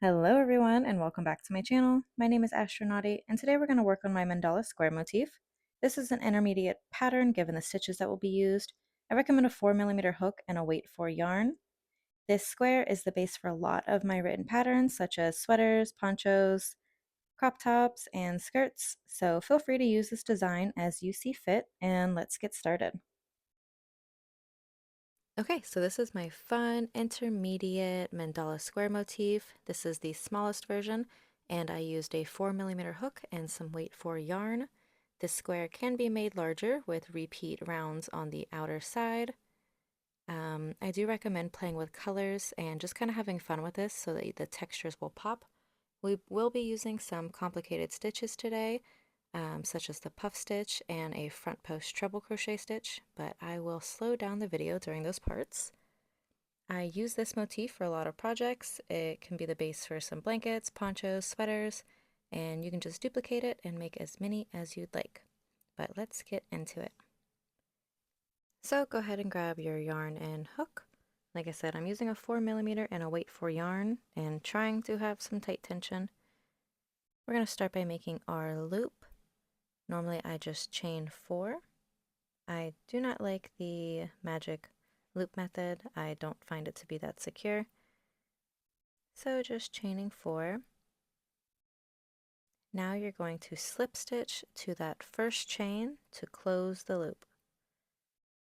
Hello everyone and welcome back to my channel. My name is AstroKnotty and today we're going to work on my mandala square motif. This is an intermediate pattern given the stitches that will be used. I recommend a 4mm hook and a weight 4 yarn. This square is the base for a lot of my written patterns such as sweaters, ponchos, crop tops, and skirts, so feel free to use this design as you see fit and let's get started. Okay, so this is my fun intermediate mandala square motif. This is the smallest version, and I used a 4mm hook and some weight 4 yarn. This square can be made larger with repeat rounds on the outer side. I do recommend playing with colors and just kind of having fun with this so that the textures will pop. We will be using some complicated stitches today, such as the puff stitch and a front post treble crochet stitch, but I will slow down the video during those parts. I use this motif for a lot of projects. It can be the base for some blankets, ponchos, sweaters, and you can just duplicate it and make as many as you'd like. But let's get into it. So go ahead and grab your yarn and hook. Like I said, I'm using a 4mm and a weight 4 yarn and trying to have some tight tension. We're going to start by making our loop. Normally I just chain 4. I do not like the magic loop method. I don't find it to be that secure. So just chaining 4. Now you're going to slip stitch to that first chain to close the loop.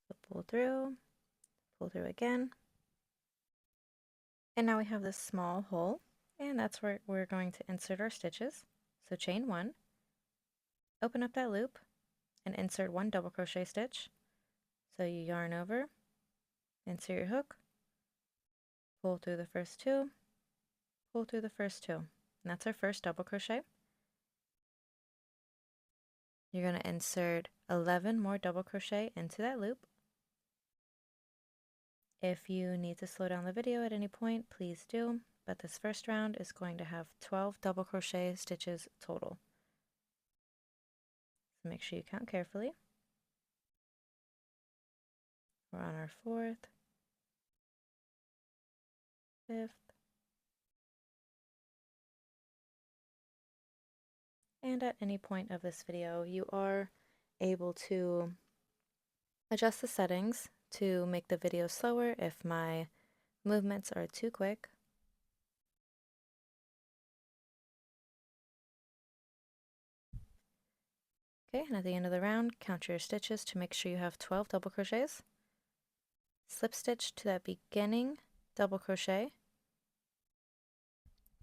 So pull through again. And now we have this small hole, and that's where we're going to insert our stitches. So chain 1, open up that loop, and insert 1 double crochet stitch. So you yarn over, insert your hook, pull through the first 2, pull through the first 2. And that's our first double crochet. You're going to insert 11 more double crochet into that loop. If you need to slow down the video at any point, please do, but this first round is going to have 12 double crochet stitches total. So make sure you count carefully. We're on our 4th, 5th, and at any point of this video, you are able to adjust the settings to make the video slower if my movements are too quick. Okay, and at the end of the round, count your stitches to make sure you have 12 double crochets. Slip stitch to that beginning double crochet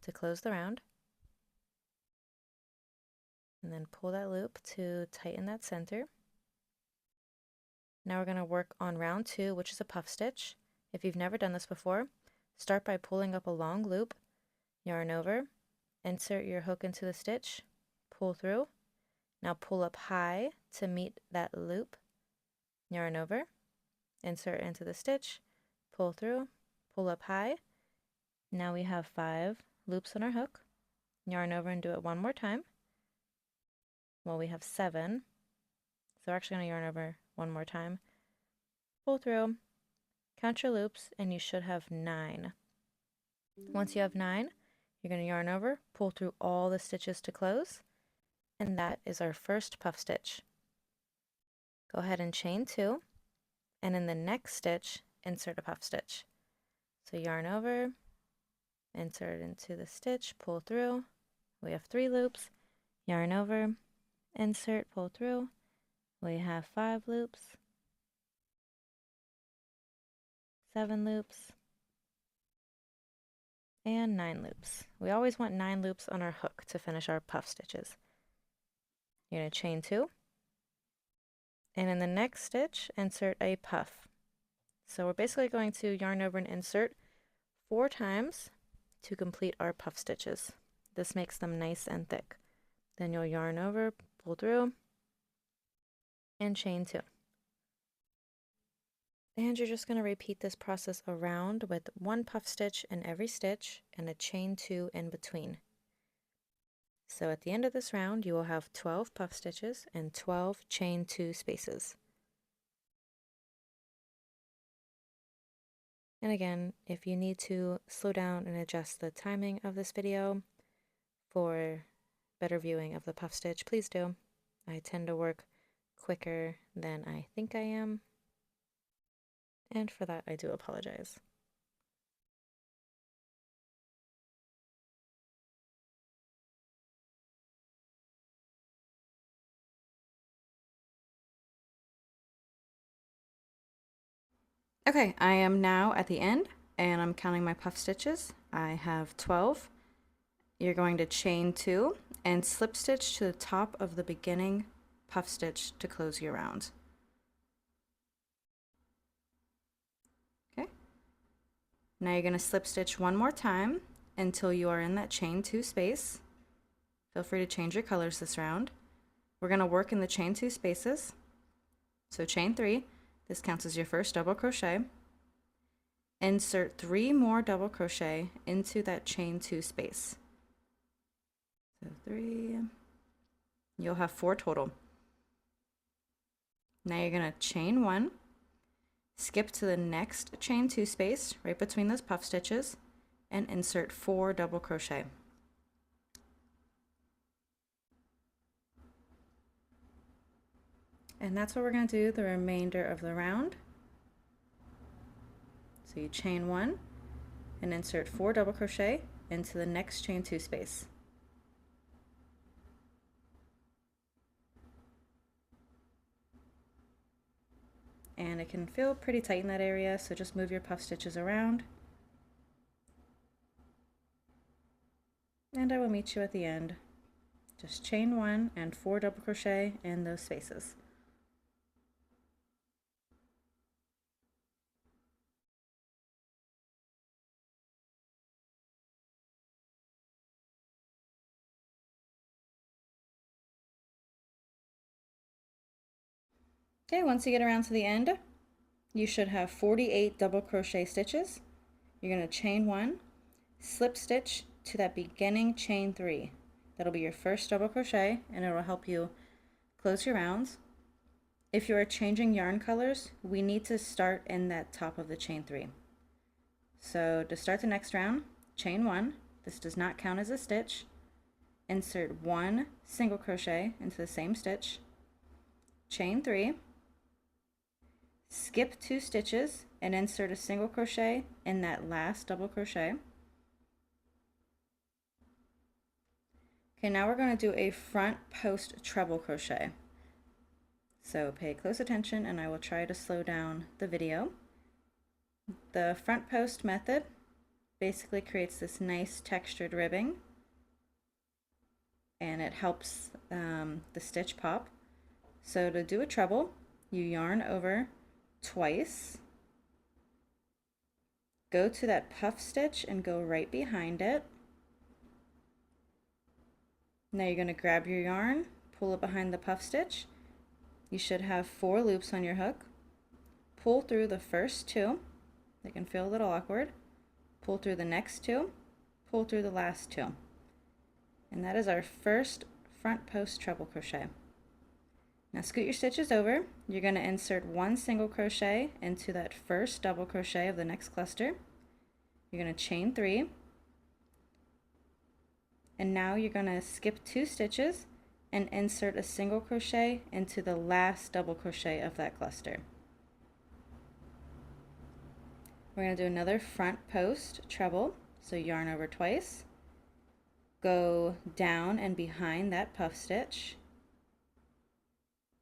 to close the round. And then pull that loop to tighten that center. Now we're going to work on round 2, which is a puff stitch. If you've never done this before, start by pulling up a long loop, yarn over, insert your hook into the stitch, pull through. Now pull up high to meet that loop, yarn over, insert into the stitch, pull through, pull up high. Now we have 5 loops on our hook, yarn over and do it one more time. Well, we have 7, so we're actually going to yarn over one more time, pull through, count your loops, and you should have 9. Once you have 9, you're going to yarn over, pull through all the stitches to close, and that is our first puff stitch. Go ahead and chain 2, and in the next stitch, insert a puff stitch. So yarn over, insert into the stitch, pull through. We have 3 loops, yarn over, insert, pull through. We have 5 loops, 7 loops, and 9 loops. We always want 9 loops on our hook to finish our puff stitches. You're going to chain 2, and in the next stitch, insert a puff. So we're basically going to yarn over and insert 4 times to complete our puff stitches. This makes them nice and thick. Then you'll yarn over, pull through, and chain 2. And you're just going to repeat this process around with 1 puff stitch in every stitch and a chain 2 in between. So at the end of this round, you will have 12 puff stitches and 12 chain 2 spaces. And again, if you need to slow down and adjust the timing of this video for better viewing of the puff stitch, please do. I tend to work quicker than I think I am, and for that I do apologize. Okay, I am now at the end and I'm counting my puff stitches. I have 12. You're going to chain 2 and slip stitch to the top of the beginning puff stitch to close your round. Okay. Now you're going to slip stitch one more time until you are in that chain 2 space. Feel free to change your colors this round. We're going to work in the chain 2 spaces. So chain 3, this counts as your first double crochet. Insert 3 more double crochet into that chain 2 space. So 3, you'll have 4 total. Now you're going to chain 1, skip to the next chain 2 space right between those puff stitches, and insert 4 double crochet. And that's what we're going to do the remainder of the round. So you chain 1 and insert 4 double crochet into the next chain 2 space. And it can feel pretty tight in that area, so just move your puff stitches around. And I will meet you at the end. Just chain 1 and 4 double crochet in those spaces. Okay, once you get around to the end, you should have 48 double crochet stitches. You're going to chain 1, slip stitch to that beginning chain 3. That'll be your first double crochet, and it will help you close your rounds. If you are changing yarn colors, we need to start in that top of the chain 3. So to start the next round, chain 1. This does not count as a stitch. Insert 1 single crochet into the same stitch. Chain 3. Skip 2 stitches and insert a single crochet in that last double crochet. Okay, now we're going to do a front post treble crochet. So pay close attention and I will try to slow down the video. The front post method basically creates this nice textured ribbing, and it helps the stitch pop. So to do a treble, you yarn over twice, go to that puff stitch and go right behind it. Now you're going to grab your yarn, pull it behind the puff stitch. You should have 4 loops on your hook. Pull through the first 2. They can feel a little awkward. Pull through the next 2, pull through the last 2. And that is our first front post treble crochet. Now scoot your stitches over. You're going to insert 1 single crochet into that first double crochet of the next cluster. You're going to chain 3. And now you're going to skip 2 stitches and insert a single crochet into the last double crochet of that cluster. We're going to do another front post treble. So yarn over twice. Go down and behind that puff stitch.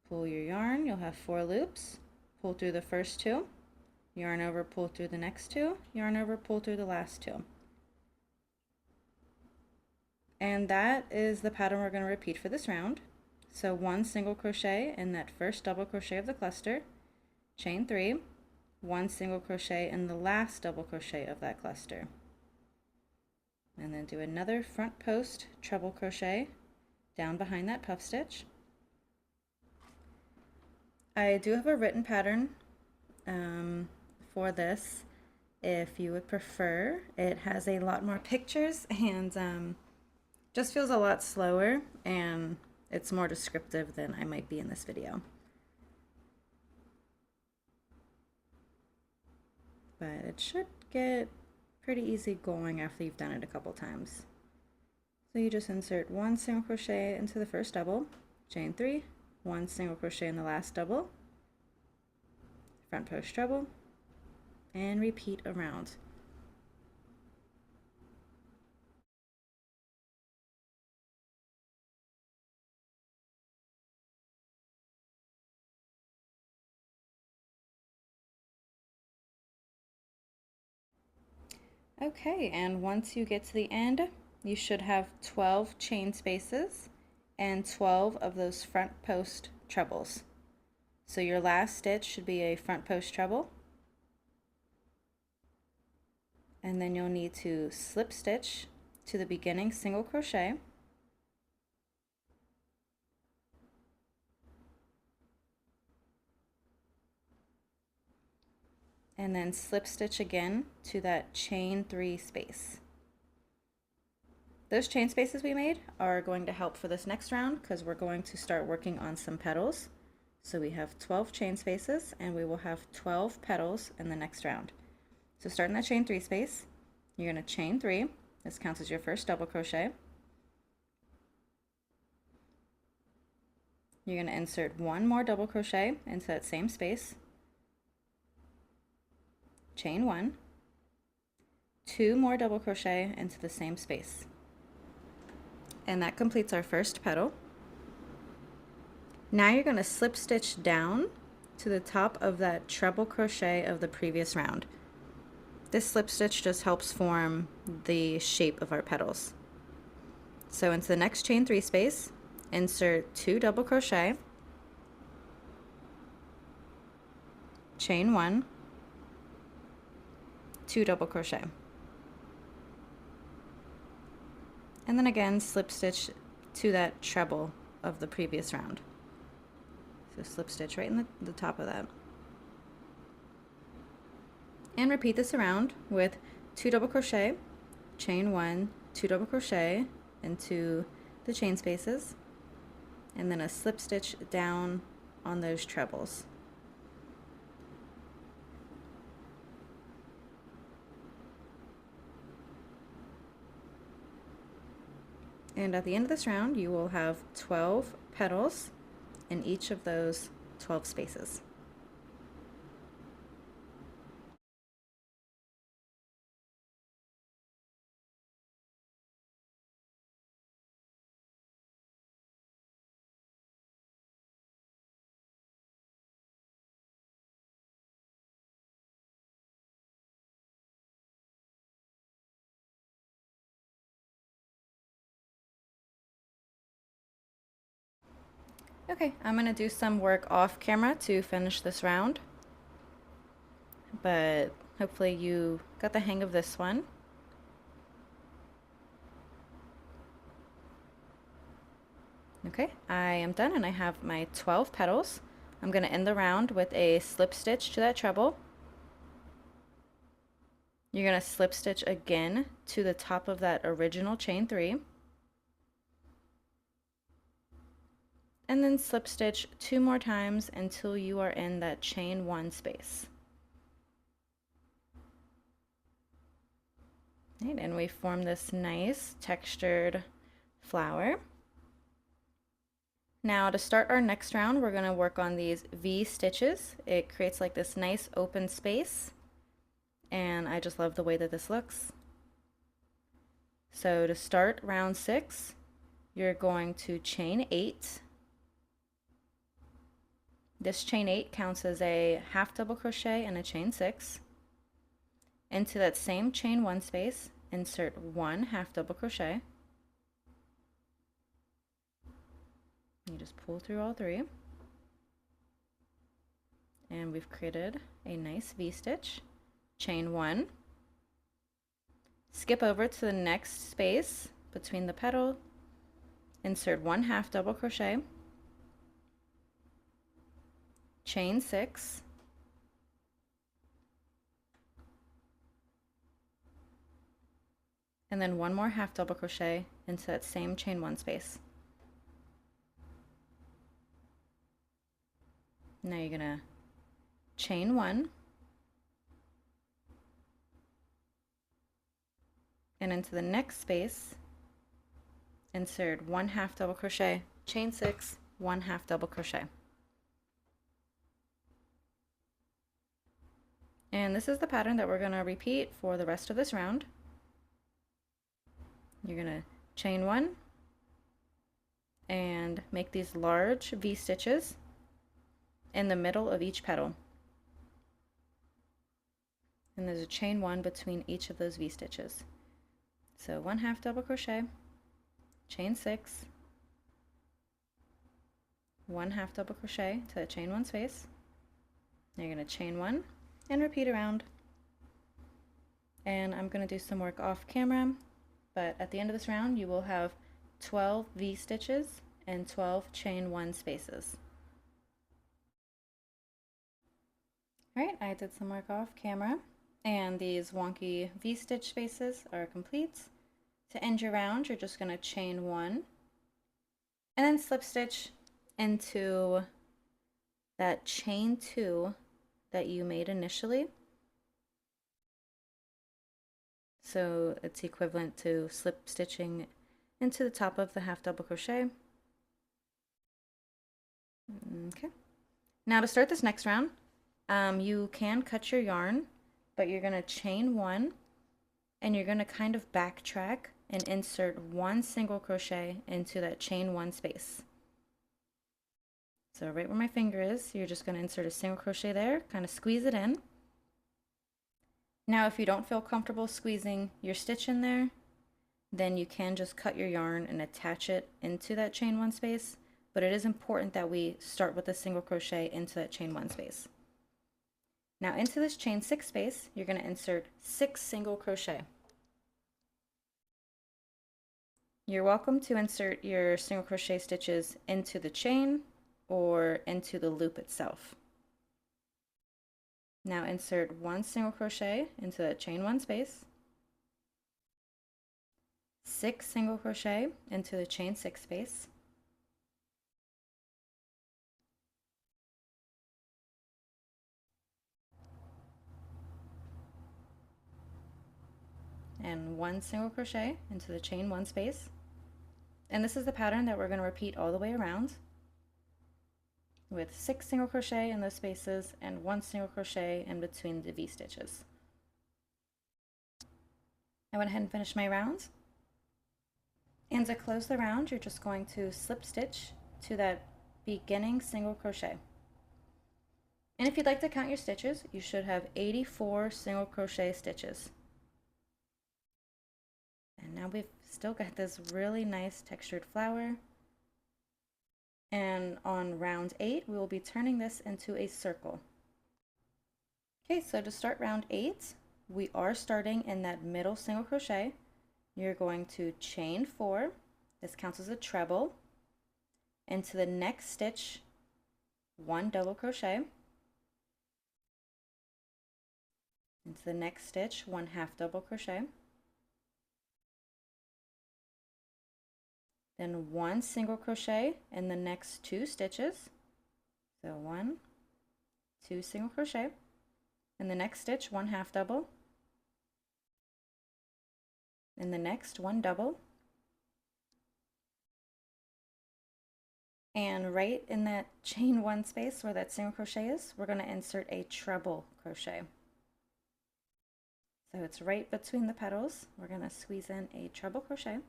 Pull your yarn, you'll have 4 loops. Pull through the first 2, yarn over, pull through the next 2, yarn over, pull through the last 2. And that is the pattern we're going to repeat for this round. So 1 single crochet in that first double crochet of the cluster, chain 3, 1 single crochet in the last double crochet of that cluster. And then do another front post treble crochet down behind that puff stitch. I do have a written pattern for this if you would prefer. It has a lot more pictures and just feels a lot slower, and it's more descriptive than I might be in this video. but it should get pretty easy going after you've done it a couple times. So you just insert one single crochet into the first double, chain 3, one single crochet in the last double, front post treble, and repeat around. Okay, and once you get to the end, you should have 12 chain spaces and 12 of those front post trebles. So your last stitch should be a front post treble, and then you'll need to slip stitch to the beginning single crochet, and then slip stitch again to that chain 3 space. Those chain spaces we made are going to help for this next round because we're going to start working on some petals. So we have 12 chain spaces and we will have 12 petals in the next round. So start in that chain 3 space, you're going to chain 3. This counts as your first double crochet. You're going to insert one more double crochet into that same space, chain 1, 2 more double crochet into the same space, and that completes our first petal. Now you're going to slip stitch down to the top of that treble crochet of the previous round. This slip stitch just helps form the shape of our petals. So into the next chain 3 space, insert 2 double crochet, chain 1, 2 double crochet, and then again slip stitch to that treble of the previous round. So slip stitch right in the top of that, and repeat this around with 2 double crochet, chain 1, 2 double crochet into the chain spaces, and then a slip stitch down on those trebles. And at the end of this round, you will have 12 petals in each of those 12 spaces. Okay, I'm going to do some work off camera to finish this round, but hopefully you got the hang of this one. Okay, I am done and I have my 12 petals. I'm going to end the round with a slip stitch to that treble. You're going to slip stitch again to the top of that original chain 3. And then slip stitch 2 more times until you are in that chain 1 space. Right, and we form this nice textured flower. Now to start our next round, we're going to work on these V stitches. It creates like this nice open space, and I just love the way that this looks. So to start round 6, you're going to chain 8. This chain 8 counts as a half double crochet and a chain 6. Into that same chain 1 space, insert 1 half double crochet. You just pull through all 3. And we've created a nice V stitch. Chain 1. Skip over to the next space between the petal. Insert 1 half double crochet. Chain 6. And then 1 more half double crochet into that same chain 1 space. Now you're going to chain 1, and into the next space, insert 1/2 double crochet, chain 6, 1/2 double crochet. And this is the pattern that we're going to repeat for the rest of this round. You're going to chain 1 and make these large V stitches in the middle of each petal. And there's a chain 1 between each of those V stitches. So 1/2 double crochet, chain 6, 1/2 double crochet to the chain 1 space. Now you're going to chain 1 and repeat around. And I'm going to do some work off camera, but at the end of this round you will have 12 V stitches and 12 chain 1 spaces. Alright, I did some work off camera, and these wonky V stitch spaces are complete. To end your round, you're just going to chain 1 and then slip stitch into that chain 2 that you made initially. So it's equivalent to slip stitching into the top of the 1/2 double crochet. Okay. Now to start this next round, you can cut your yarn, but you're going to chain 1 and you're going to kind of backtrack and insert 1 single crochet into that chain 1 space. So right where my finger is, you're just going to insert a single crochet there, kind of squeeze it in. Now if you don't feel comfortable squeezing your stitch in there, then you can just cut your yarn and attach it into that chain 1 space, but it is important that we start with a single crochet into that chain 1 space. Now into this chain 6 space, you're going to insert 6 single crochet. You're welcome to insert your single crochet stitches into the chain or into the loop itself. Now insert 1 single crochet into the chain 1 space, 6 single crochet into the chain 6 space, and 1 single crochet into the chain 1 space. And this is the pattern that we're going to repeat all the way around, with 6 single crochet in those spaces and 1 single crochet in between the V stitches. I went ahead and finished my round. And to close the round, you're just going to slip stitch to that beginning single crochet. And if you'd like to count your stitches, you should have 84 single crochet stitches. And now we've still got this really nice textured flower. And on round 8, we will be turning this into a circle. Okay, so to start round 8, we are starting in that middle single crochet. You're going to chain 4, this counts as a treble, into the next stitch, 1 double crochet, into the next stitch, 1/2 double crochet, then 1 single crochet in the next 2 stitches, so 1, 2 single crochet, in the next stitch 1/2 double, in the next 1 double, and right in that chain 1 space where that single crochet is, we're going to insert a treble crochet. So it's right between the petals. We're going to squeeze in a treble crochet.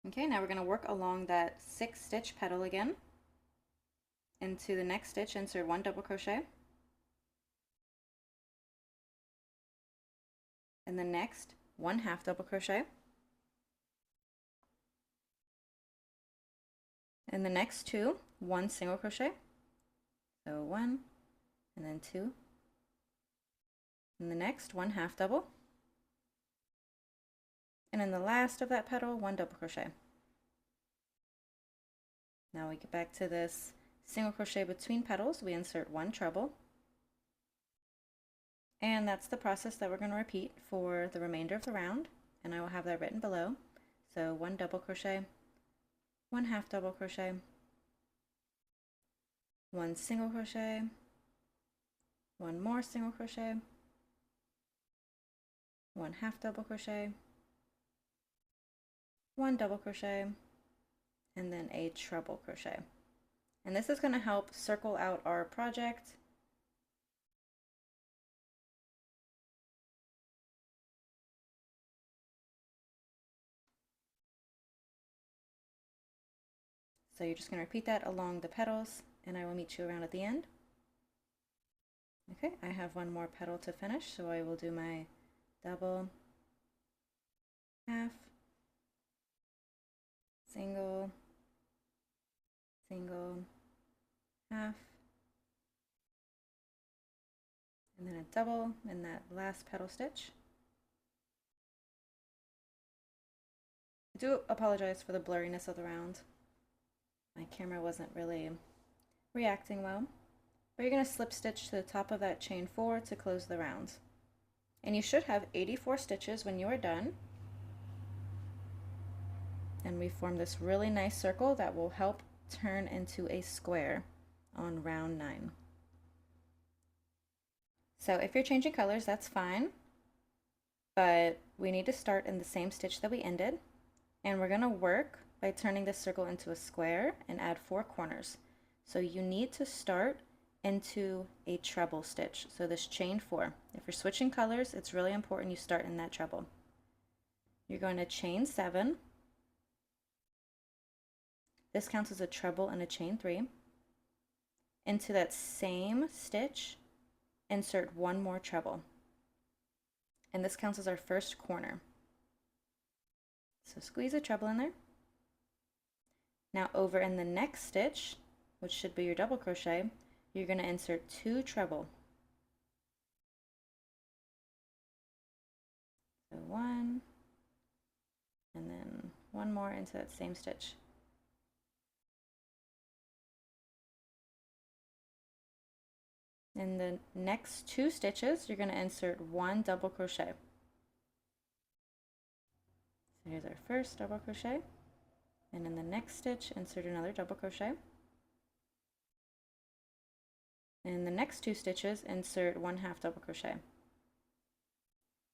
Okay, now we're going to work along that 6 stitch petal again. Into the next stitch, insert 1 double crochet. In the next, 1/2 double crochet. In the next 2, 1 single crochet. So 1, and then 2. In the next, 1/2 double. And in the last of that petal, 1 double crochet. Now we get back to this single crochet between petals. We insert 1 treble. And that's the process that we're going to repeat for the remainder of the round, and I will have that written below. So 1 double crochet, 1/2 double crochet, 1 single crochet, 1 more single crochet, 1 half double crochet, 1 double crochet, and then a treble crochet. And this is going to help circle out our project. So you're just going to repeat that along the petals, and I will meet you around at the end. Okay, I have one more petal to finish, so I will do my double, half, single, single, half, and then a double in that last petal stitch. I do apologize for the blurriness of the round. My camera wasn't really reacting well. But you're going to slip stitch to the top of that chain 4 to close the round. And you should have 84 stitches when you are done. And we form this really nice circle that will help turn into a square on round 9. So if you're changing colors, that's fine. But we need to start in the same stitch that we ended. And we're going to work by turning this circle into a square and add 4 corners. So you need to start into a treble stitch. So this chain 4. If you're switching colors, it's really important you start in that treble. You're going to chain 7. This counts as a treble and a chain 3. Into that same stitch, insert 1 more treble. And this counts as our first corner. So squeeze a treble in there. Now over in the next stitch, which should be your double crochet, you're going to insert 2 treble. So 1, and then 1 more into that same stitch. In the next 2 stitches, you're going to insert 1 double crochet. So here's our first double crochet, and in the next stitch, insert another double crochet. In the next 2 stitches, insert 1 half double crochet.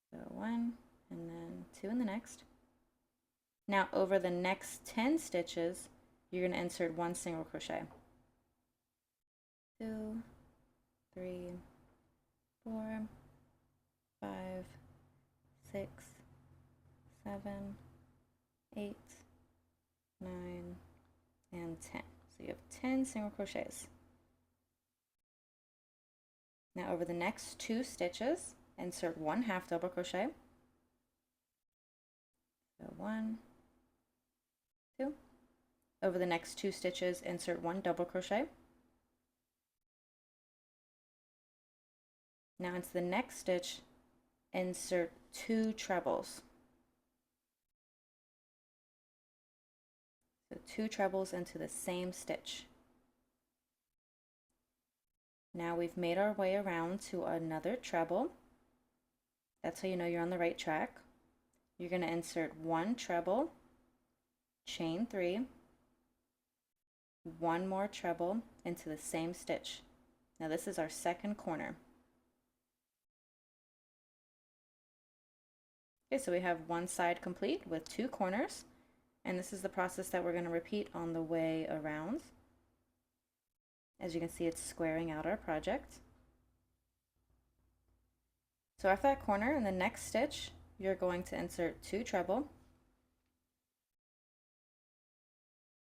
So 1, and then 2 in the next. Now over the next 10 stitches, you're going to insert 1 single crochet. 2, 3, 4, 5, 6, 7, 8, 9, and 10. So you have 10 single crochets. Now over the next 2 stitches, insert 1 half double crochet. So 1, 2. Over the next 2 stitches, insert 1 double crochet. Now into the next stitch, insert 2 trebles. So 2 trebles into the same stitch. Now we've made our way around to another treble. That's how you know you're on the right track. You're going to insert 1 treble, chain 3, 1 more treble into the same stitch. Now this is our second corner. Okay, so we have one side complete with 2 corners, and this is the process that we're going to repeat on the way around. As you can see, it's squaring out our project. So after that corner, in the next stitch, you're going to insert 2 treble.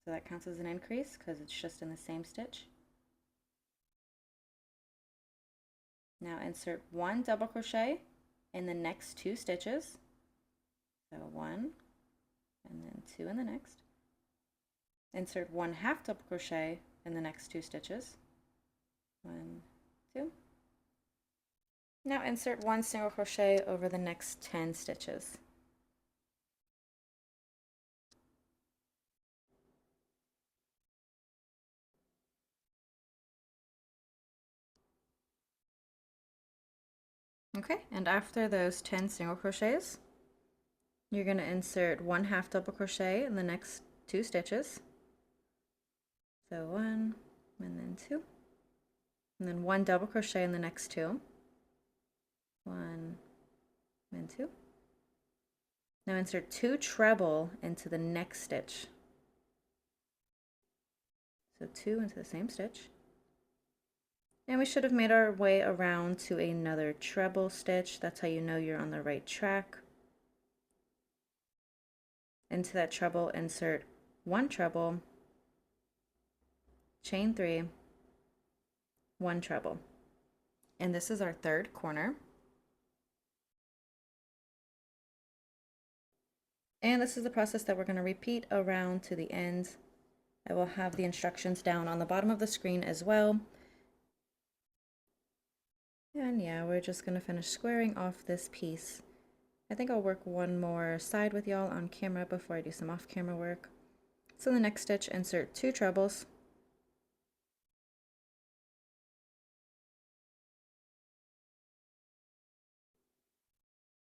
So that counts as an increase because it's just in the same stitch. Now insert 1 double crochet in the next 2 stitches. So 1, and then 2 in the next. Insert 1 half double crochet in the next 2 stitches. 1, 2. Now insert 1 single crochet over the next 10 stitches. Okay, and after those 10 single crochets, you're going to insert 1 half double crochet in the next 2 stitches. So 1, and then 2, and then 1 double crochet in the next 2. 1 and 2. Now insert 2 treble into the next stitch. So 2 into the same stitch. And we should have made our way around to another treble stitch. That's how you know you're on the right track. Into that treble, insert 1 treble, chain 3, 1 treble. And this is our third corner. And this is the process that we're going to repeat around to the end. I will have the instructions down on the bottom of the screen as well. And yeah, we're just going to finish squaring off this piece. I think I'll work one more side with y'all on camera before I do some off-camera work. So in the next stitch, insert 2 trebles.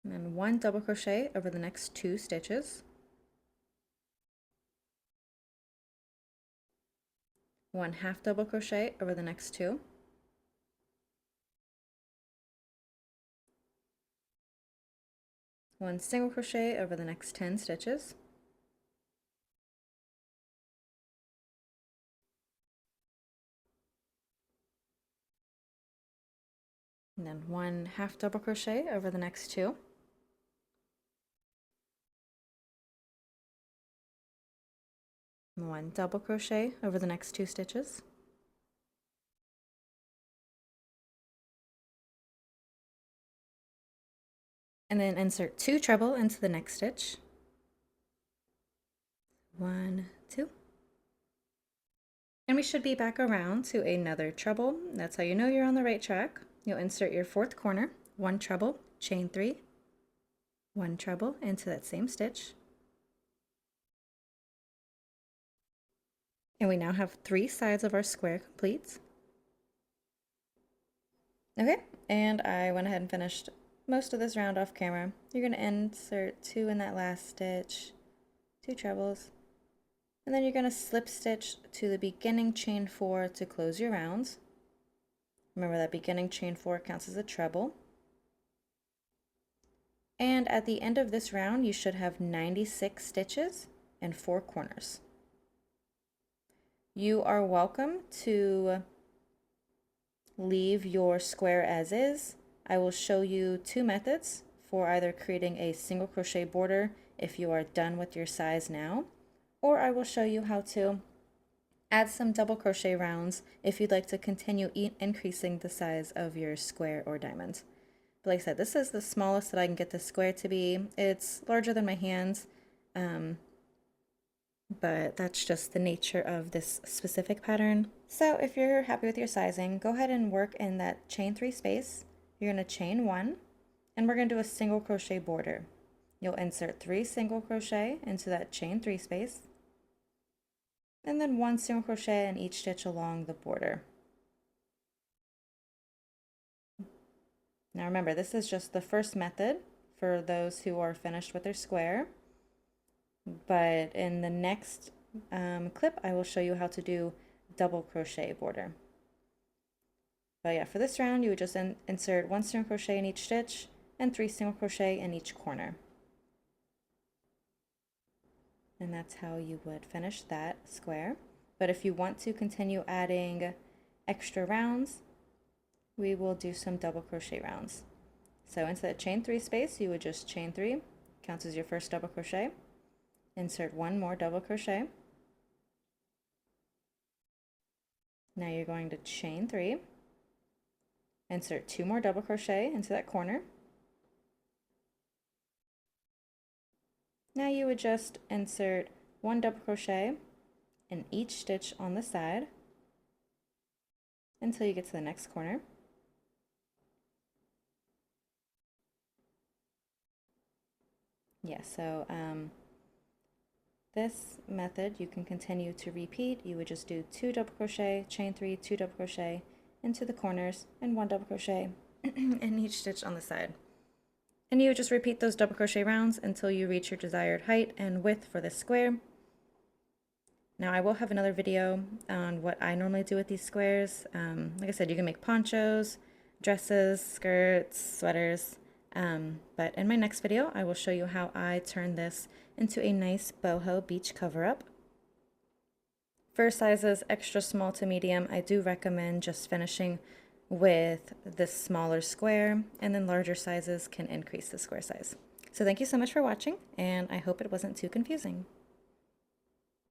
And then 1 double crochet over the next 2 stitches. 1 half double crochet over the next 2. 1 single crochet over the next 10 stitches. And then 1 half double crochet over the next 2. 1 double crochet over the next 2 stitches. And then insert 2 treble into the next stitch. 1, 2. And we should be back around to another treble. That's how you know you're on the right track. You'll insert your 4th corner, 1 treble, chain 3, 1 treble into that same stitch. And we now have 3 sides of our square complete. Okay, and I went ahead and finished most of this round off camera. You're going to insert 2 in that last stitch, 2 trebles, and then you're going to slip stitch to the beginning chain 4 to close your rounds. Remember that beginning chain 4 counts as a treble. And at the end of this round, you should have 96 stitches and 4 corners. You are welcome to leave your square as is. I will show you 2 methods for either creating a single crochet border if you are done with your size now, or I will show you how to add some double crochet rounds if you'd like to continue increasing the size of your square or diamond. But like I said, this is the smallest that I can get this square to be. It's larger than my hands, but that's just the nature of this specific pattern. So if you're happy with your sizing, go ahead and work in that chain 3 space. You're going to chain 1, and we're going to do a single crochet border. You'll insert 3 single crochet into that chain 3 space, and then 1 single crochet in each stitch along the border. Now remember, this is just the first method for those who are finished with their square. But in the next clip, I will show you how to do double crochet border. But yeah, for this round, you would just insert 1 single crochet in each stitch and 3 single crochet in each corner. And that's how you would finish that square. But if you want to continue adding extra rounds, we will do some double crochet rounds. So into that chain 3 space, you would just chain 3, counts as your first double crochet. Insert 1 more double crochet. Now you're going to chain 3, insert 2 more double crochet into that corner. Now you would just insert 1 double crochet in each stitch on the side until you get to the next corner. Yeah, so this method you can continue to repeat. You would just do 2 double crochet, chain 3, 2 double crochet into the corners, and 1 double crochet in each stitch on the side. And you would just repeat those double crochet rounds until you reach your desired height and width for this square. Now I will have another video on what I normally do with these squares. Like I said, you can make ponchos, dresses, skirts, sweaters. But in my next video, I will show you how I turn this into a nice boho beach cover-up. For sizes extra small to medium, I do recommend just finishing with this smaller square, and then larger sizes can increase the square size. So thank you so much for watching, and I hope it wasn't too confusing.